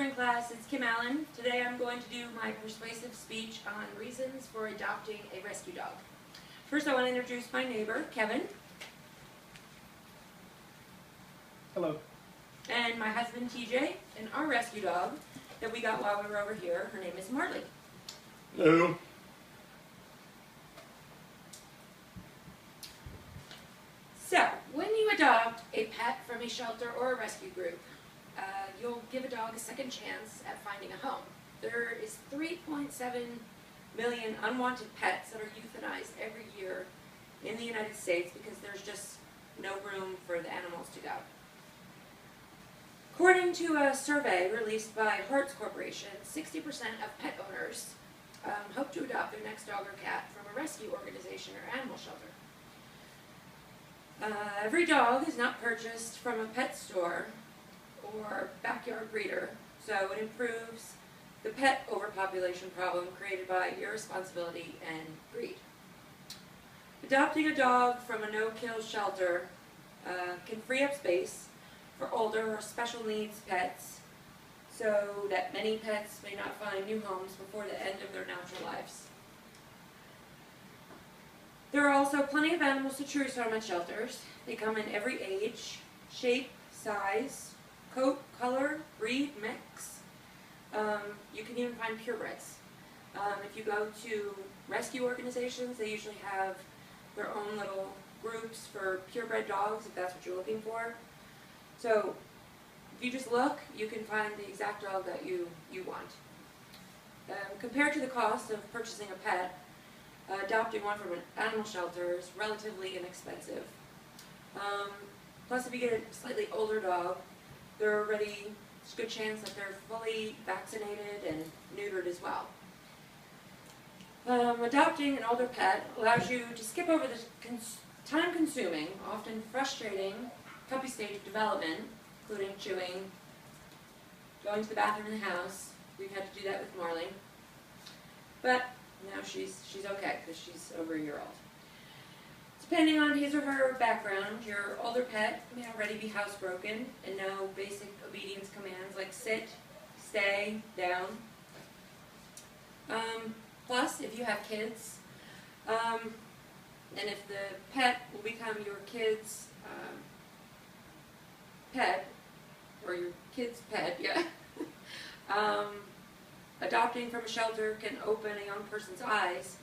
Mentoring class, it's Kim Allen. Today I'm going to do my persuasive speech on reasons for adopting a rescue dog. First I want to introduce my neighbor, Kevin. Hello. And my husband, TJ, and our rescue dog that we got while we were over here. Her name is Marley. Hello. So, when you adopt a pet from a shelter or a rescue group, you'll give a dog a second chance at finding a home. There is 3.7 million unwanted pets that are euthanized every year in the United States because there's just no room for the animals to go. According to a survey released by Hearts Corporation, 60% of pet owners hope to adopt their next dog or cat from a rescue organization or animal shelter. Every dog is not purchased from a pet store or backyard breeder, so it improves the pet overpopulation problem created by irresponsibility and greed. Adopting a dog from a no-kill shelter can free up space for older or special needs pets so that many pets may not find new homes before the end of their natural lives. There are also plenty of animals to choose from at shelters. They come in every age, shape, size, coat, color, breed, mix. You can even find purebreds. If you go to rescue organizations, they usually have their own little groups for purebred dogs, if that's what you're looking for. So if you just look, you can find the exact dog that you want. Compared to the cost of purchasing a pet, adopting one from an animal shelter is relatively inexpensive. Plus, if you get a slightly older dog, there's a good chance that they're fully vaccinated and neutered as well. Adopting an older pet allows you to skip over the time-consuming, often frustrating puppy stage of development, including chewing, going to the bathroom in the house. We've had to do that with Marley. But now she's okay because she's over a year old. Depending on his or her background, your older pet may already be housebroken and know basic obedience commands like sit, stay, down. Plus, if you have kids, and if the pet will become your kid's pet, or your kid's pet, yeah. Adopting from a shelter can open a young person's eyes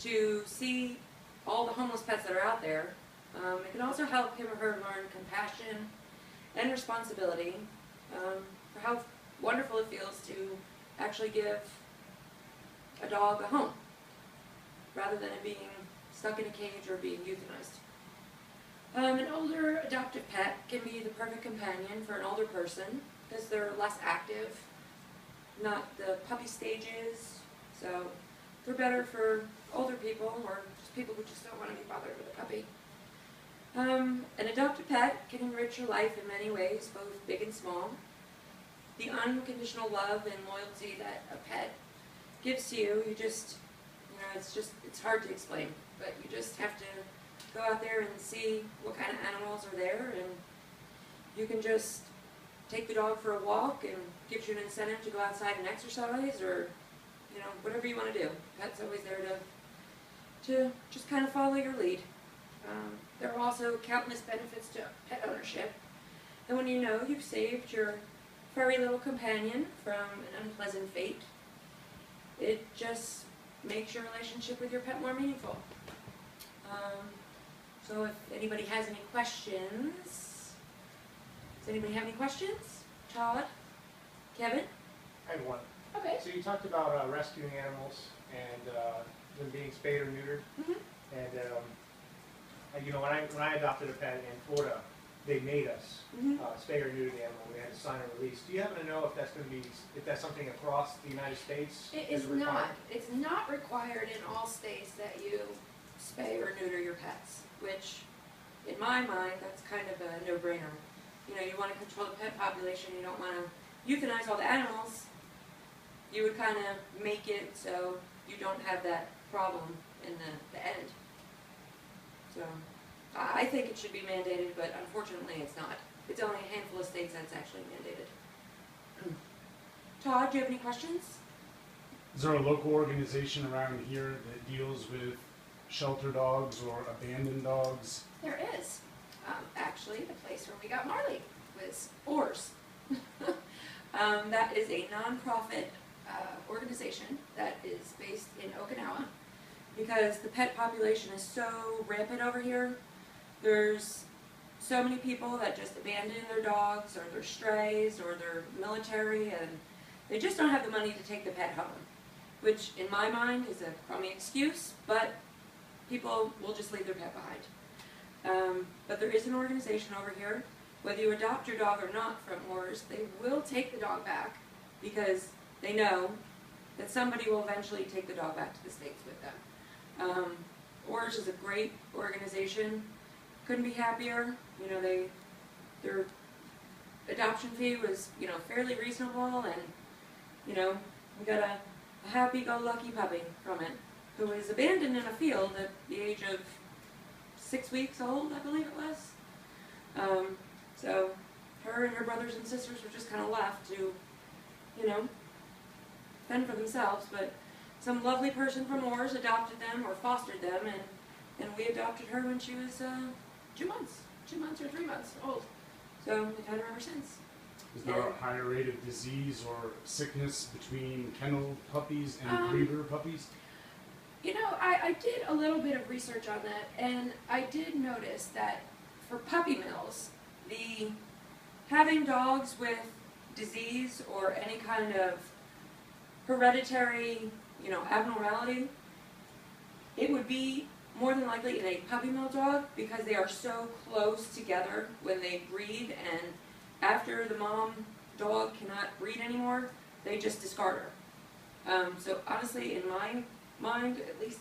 to see all the homeless pets that are out there. It can also help him or her learn compassion and responsibility for how wonderful it feels to actually give a dog a home, rather than it being stuck in a cage or being euthanized. An older adoptive pet can be the perfect companion for an older person because they're less active, not the puppy stages, so they're better for older people or just people who just don't want to be bothered with a puppy. An adopted pet can enrich your life in many ways, both big and small. The unconditional love and loyalty that a pet gives to you, it's hard to explain, but you just have to go out there and see what kind of animals are there, and you can just take the dog for a walk and gives you an incentive to go outside and exercise, or whatever you want to do. Pet's always there to just kind of follow your lead. There are also countless benefits to pet ownership, and when you know you've saved your furry little companion from an unpleasant fate, it just makes your relationship with your pet more meaningful. So if anybody has any questions, does anybody have any questions? Todd? Kevin? I have one. Okay. So you talked about rescuing animals and them being spayed or neutered. Mm-hmm. And when I adopted a pet in Florida, they made us spay or neuter the animal. We had to sign a release. Do you happen to know if that's something across the United States? It is not. It's not required in all states that you spay or neuter your pets, which, in my mind, that's kind of a no-brainer. You want to control the pet population. You don't want to euthanize all the animals. You would kind of make it so you don't have that problem in the end. So I think it should be mandated, but unfortunately it's not. It's only a handful of states that's actually mandated. Todd, do you have any questions? Is there a local organization around here that deals with shelter dogs or abandoned dogs? There is. Actually, the place where we got Marley was Oars. That is a nonprofit organization that is based in Okinawa because the pet population is so rampant over here. There's so many people that just abandon their dogs or their strays or their military, and they just don't have the money to take the pet home, which in my mind is a crummy excuse, but people will just leave their pet behind. But there is an organization over here. Whether you adopt your dog or not from Oars, they will take the dog back because they know that somebody will eventually take the dog back to the States with them. Oars is a great organization. Couldn't be happier. You know, their adoption fee was, you know, fairly reasonable, and, you know, we got a happy-go-lucky puppy from it who was abandoned in a field at the age of 6 weeks old, I believe it was. So her and her brothers and sisters were just kind of left to, you know, fend for themselves, but some lovely person from Oars adopted them or fostered them, and we adopted her when she was 2 months or 3 months old. So we've had her ever since. Is there a higher rate of disease or sickness between kennel puppies and breeder puppies? You know, I did a little bit of research on that, and I did notice that For puppy mills, having dogs with disease or any kind of hereditary, you know, abnormality, it would be more than likely in a puppy mill dog because they are so close together when they breed, and after the mom dog cannot breed anymore, they just discard her. So honestly, in my mind, at least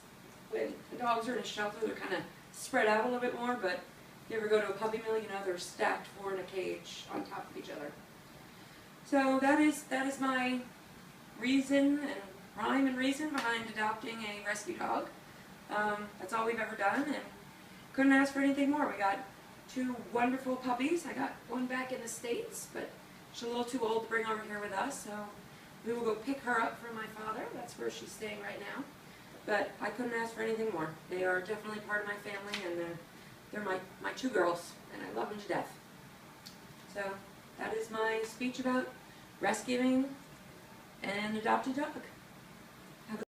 when the dogs are in a shelter, they're kind of spread out a little bit more, but if you ever go to a puppy mill, you know, they're stacked 4 in a cage on top of each other. So that is my reason and rhyme and reason behind adopting a rescue dog. That's all we've ever done, and couldn't ask for anything more. We got 2 wonderful puppies. I got one back in the States, but she's a little too old to bring over here with us, so we will go pick her up from my father. That's where she's staying right now. But I couldn't ask for anything more. They are definitely part of my family, and they're my 2 girls, and I love them to death. So that is my speech about rescuing an adopted dog.